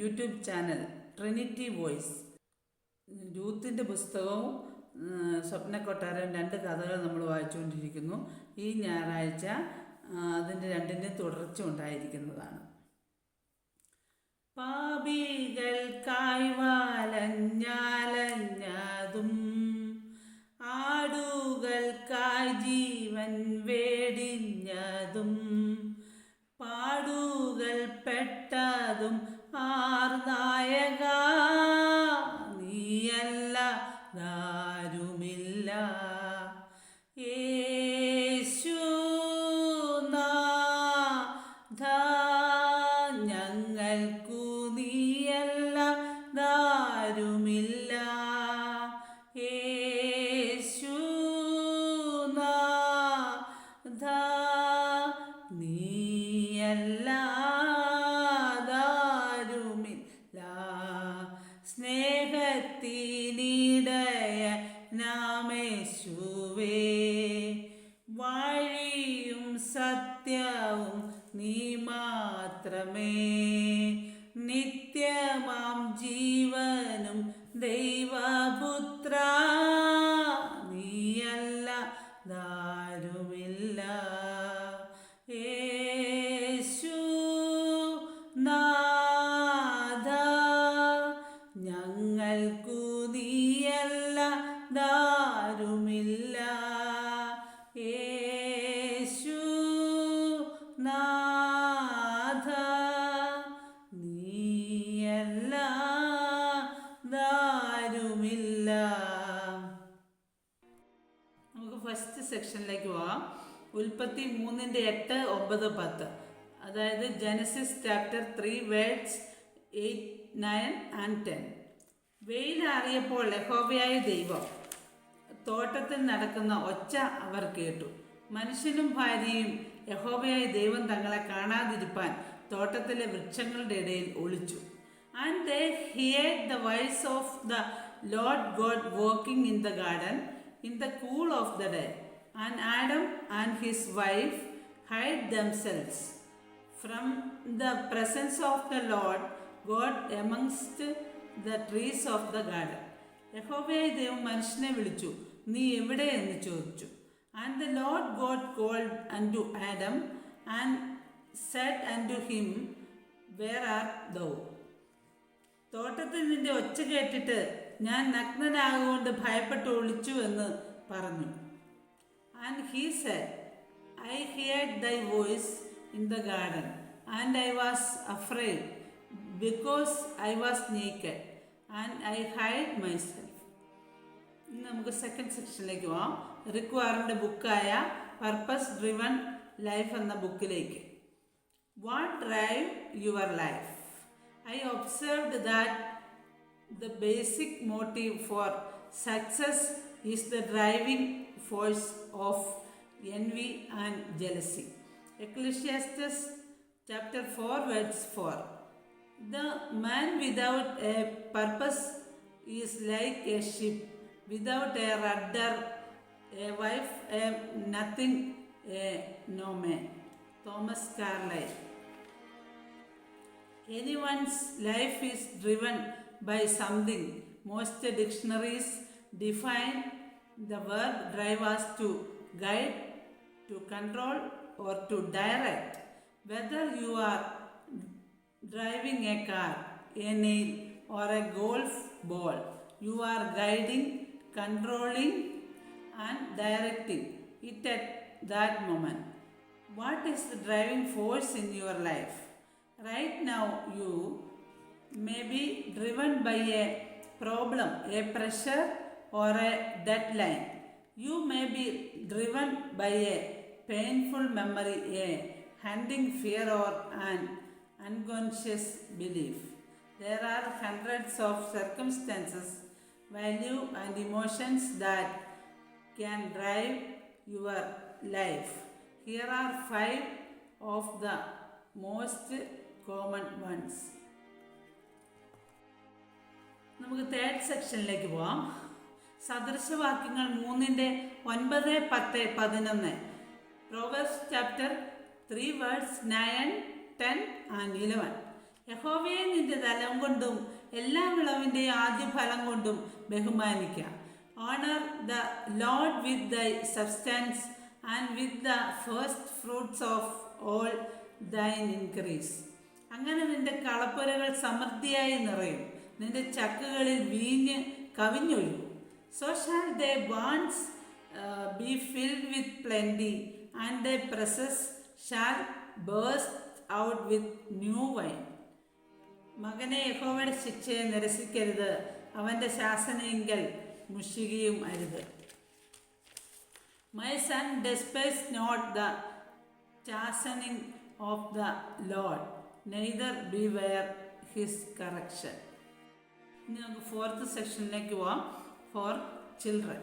YouTube channel Trinity voice. രൂത്തിൻ്റെ പുസ്തകവും സ്വപ്നക്കൊട്ടാരവും 2 കഥകൾ നമ്മൾ വായിച്ചുകൊണ്ടിരിക്കുന്നു. ഈ ഞായറാഴ്ച അതിൻ്റെ രണ്ടിൻ്റെ തുടർച്ച ഉണ്ടായിരിക്കുന്നതാണ്. പാപികൾക്കായി വലഞ്ഞാലഞ്ഞതും ആടുകൾക്കായി ജീവൻ വേടിഞ്ഞതും പാടുകൾ പെട്ടതും ആർനായക നീയല്ല ആരുമില്ല. യേശുനാഥ ഞങ്ങൾക്കു നീയല്ല ആരുമില്ല. യേശുനാഥ നീയല്ലാതാരുമില്ല. സ്നേഹത്തിനിടയനാമേശുവേ വഴിയും സത്യവും നീ മാത്രമേ. നിത്യമാം ജീവനും ദൈവപുത്ര നീയല്ലാതാരുമില്ല. യേശുനാഥ ഞങ്ങൾക്കു നീയല്ലാതാരുമില്ല. യേശുനാഥ നീയല്ലാതാരുമില്ല. നമുക്ക് ഫസ്റ്റ് സെക്ഷനിലേക്ക് പോവാം. ഉൽപ്പത്തി 3:8, 9, 10. അതായത് ജനസിസ് ചാപ്റ്റർ 3 വേർഡ്സ് 8, 9 and 10. വെയിലാറിയപ്പോൾ യഹോവയായ ദൈവം തോട്ടത്തിൽ നടക്കുന്ന ഒച്ച അവർ കേട്ടു. മനുഷ്യനും ഭാര്യയും യഹോവയായ ദൈവം തങ്ങളെ കാണാതിരിപ്പാൻ തോട്ടത്തിലെ വൃക്ഷങ്ങളുടെ ഇടയിൽ ഒളിച്ചു. And they heard the voice of the Lord God walking in the garden in the cool of the day. And Adam and his wife hid themselves from the presence of the Lord God amongst the trees of the garden. യഹോവയായ ദൈവം മനുഷ്യനെ വിളിച്ചു, നീ എവിടെ എന്ന് ചോദിച്ചു. And the Lord God called unto Adam and said unto him, Where art thou? തോട്ടത്തിൽ നിന്റെ ഒച്ച കേട്ടിട്ട് ഞാൻ നഗ്നനാകൊണ്ട് ഭയപ്പെട്ട് ഒളിച്ചു എന്ന് പറഞ്ഞു. And he said, I heard thy voice in the garden, and I was afraid, because I was naked, and I hid myself. ഇനി നമുക്ക് സെക്കൻഡ് സെക്ഷനിലേക്ക് പോവാം. റിക് വാറിൻ്റെ ബുക്കായ പർപ്പസ് ഡ്രിവൺ ലൈഫ് എന്ന ബുക്കിലേക്ക്. What drive your life? I observed that the basic motive for success is the driving force of envy and jealousy. Ecclesiastes chapter 4 verse 4. The man without a purpose is like a ship without a rudder, a wife, a nothing, a no man. Thomas Carlyle. Anyone's life is driven by something. Most dictionaries define the verb drive as to guide, to control, or to direct. Whether you are driving a car, a nail, or a golf ball, you are guiding, controlling, and directing it at that moment. What is the driving force in your life? Right now, you may be driven by a problem, a pressure, or a deadline. You may be driven by a painful memory, a haunting fear, or an unconscious belief. There are hundreds of circumstances, value, and emotions that can drive your life. Here are 5 of the most common ones. നമുക്ക് third സെക്ഷനിലേക്ക് പോവാം. സദൃശവാക്യങ്ങൾ 3:9, 10, 11. Proverbs chapter 3 verse 9, 10 and 11. യഹോവയെ നിന്റെ തലം കൊണ്ടും എല്ലാ വിളവിൻ്റെയും ആദ്യ ഫലം കൊണ്ടും ബഹുമാനിക്കാം. ഓണർ ദ ലോഡ് വിത്ത് ദൈ substance and with the first fruits of all thine increase. അങ്ങനെ നിന്റെ കളപ്പുരകൾ സമൃദ്ധിയായി നിറയും, നിന്റെ ചക്കുകളിൽ വീഞ്ഞ് കവിഞ്ഞൊഴുകും. So shall their barns be filled with plenty, and their presses shall burst out with new wine. മകനെ, യഹോവയുടെ ശിക്ഷയെ നിരസിക്കരുത്, അവൻ്റെ ശാസനയെങ്കിൽ മുഷികയും അരുത്. My son, despise not the chastening of the Lord, neither beware his correction. ഇനി നമുക്ക് 4th സെക്ഷനിലേക്ക് പോവാം. For children.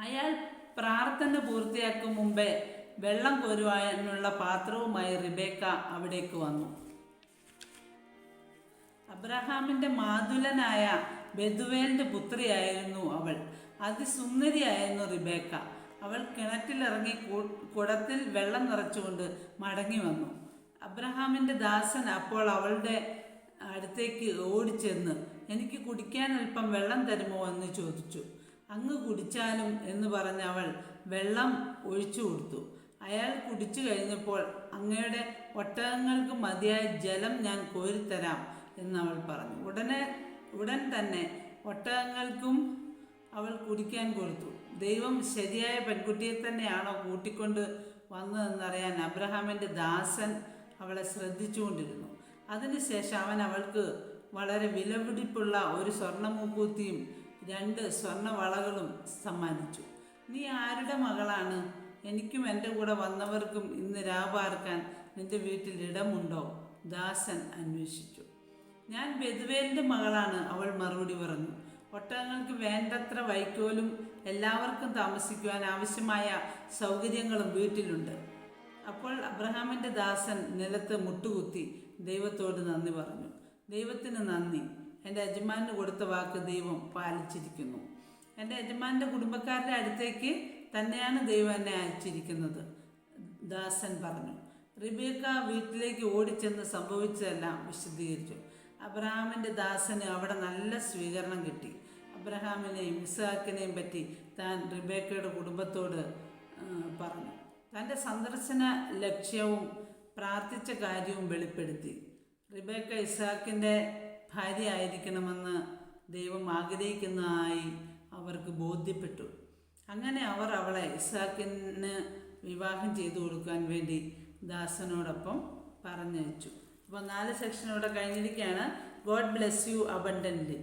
അയാൾ പ്രാർത്ഥന പൂർത്തിയാക്കും മുമ്പേ വെള്ളം കോരുവാനുള്ള പാത്രവുമായി റിബേക്ക അവിടേക്ക് വന്നു. അബ്രഹാമിൻ്റെ മാതുലനായ ബെതുവേലിൻ്റെ പുത്രിയായിരുന്നു അവൾ. അതിസുന്ദരിയായിരുന്നു റിബേക്ക. അവൾ കിണറ്റിലിറങ്ങി കുടത്തിൽ വെള്ളം നിറച്ചുകൊണ്ട് മടങ്ങി വന്നു. അബ്രഹാമിൻ്റെ ദാസൻ അപ്പോൾ അവളുടെ അടുത്തേക്ക് ഓടിച്ചെന്ന്, എനിക്ക് കുടിക്കാൻ അല്പം വെള്ളം തരുമോ എന്ന് ചോദിച്ചു. അങ്ങ് കുടിച്ചാലും എന്ന് പറഞ്ഞ് അവൾ വെള്ളം ഒഴിച്ചു കൊടുത്തു. അയാൾ കുടിച്ചു കഴിഞ്ഞപ്പോൾ, അങ്ങയുടെ ഒട്ടകങ്ങൾക്ക് മതിയായ ജലം ഞാൻ കോരിത്തരാം എന്നവൾ പറഞ്ഞു. ഉടൻ തന്നെ ഒട്ടകങ്ങൾക്കും അവൾ കുടിക്കാൻ കൊടുത്തു. ദൈവം ശരിയായ പെൺകുട്ടിയെ തന്നെയാണോ കൂട്ടിക്കൊണ്ട് വന്നതെന്നറിയാൻ അബ്രഹാമിൻ്റെ ദാസൻ അവളെ ശ്രദ്ധിച്ചുകൊണ്ടിരുന്നു. അതിനുശേഷം അവൻ അവൾക്ക് വളരെ വിലപിടിപ്പുള്ള ഒരു സ്വർണ്ണമൂക്കൂത്തിയും 2 സ്വർണ്ണവളകളും സമ്മാനിച്ചു. നീ ആരുടെ മകളാണ്? എനിക്കും എൻ്റെ കൂടെ വന്നവർക്കും ഇന്ന് രാപാർക്കാൻ നിന്റെ വീട്ടിൽ ഇടമുണ്ടോ? ദാസൻ അന്വേഷിച്ചു. ഞാൻ ബെതുവേലിൻ്റെ മകളാണ്, അവൾ മറുപടി പറഞ്ഞു. ഒട്ടകങ്ങൾക്ക് വേണ്ടത്ര വൈക്കോലും എല്ലാവർക്കും താമസിക്കുവാൻ ആവശ്യമായ സൗകര്യങ്ങളും വീട്ടിലുണ്ട്. അപ്പോൾ അബ്രഹാമിൻ്റെ ദാസൻ നിലത്ത് മുട്ടുകുത്തി ദൈവത്തോട് നന്ദി പറഞ്ഞു. ദൈവത്തിന് നന്ദി, എൻ്റെ യജമാനന് കൊടുത്ത വാക്ക് ദൈവം പാലിച്ചിരിക്കുന്നു. എൻ്റെ യജമാൻ്റെ കുടുംബക്കാരുടെ അടുത്തേക്ക് തന്നെയാണ് ദൈവം എന്നെ അയച്ചിരിക്കുന്നത്, ദാസൻ പറഞ്ഞു. റിബേക്ക വീട്ടിലേക്ക് ഓടിച്ചെന്ന് സംഭവിച്ചതെല്ലാം വിശദീകരിച്ചു. അബ്രഹാമിൻ്റെ ദാസന് അവിടെ നല്ല സ്വീകരണം കിട്ടി. അബ്രഹാമിനെയും ഇസ്ഹാക്കിനെയും പറ്റി താൻ റിബേക്കയുടെ കുടുംബത്തോട് പറഞ്ഞു. തൻ്റെ സന്ദർശന ലക്ഷ്യവും പ്രാർത്ഥിച്ച കാര്യവും വെളിപ്പെടുത്തി. റിബേക്ക ഇസ്ഹാക്കിൻ്റെ ഭാര്യ ആയിരിക്കണമെന്ന് ദൈവം ആഗ്രഹിക്കുന്നതായി അവർക്ക് ബോധ്യപ്പെട്ടു. അങ്ങനെ അവർ അവളെ ഇസ്ഹാക്കിന് വിവാഹം ചെയ്തു കൊടുക്കാൻ വേണ്ടി ദാസനോടൊപ്പം പറഞ്ഞയച്ചു. അപ്പോൾ 4 സെക്ഷനോടെ കഴിഞ്ഞിരിക്കുകയാണ്. God bless you abundantly.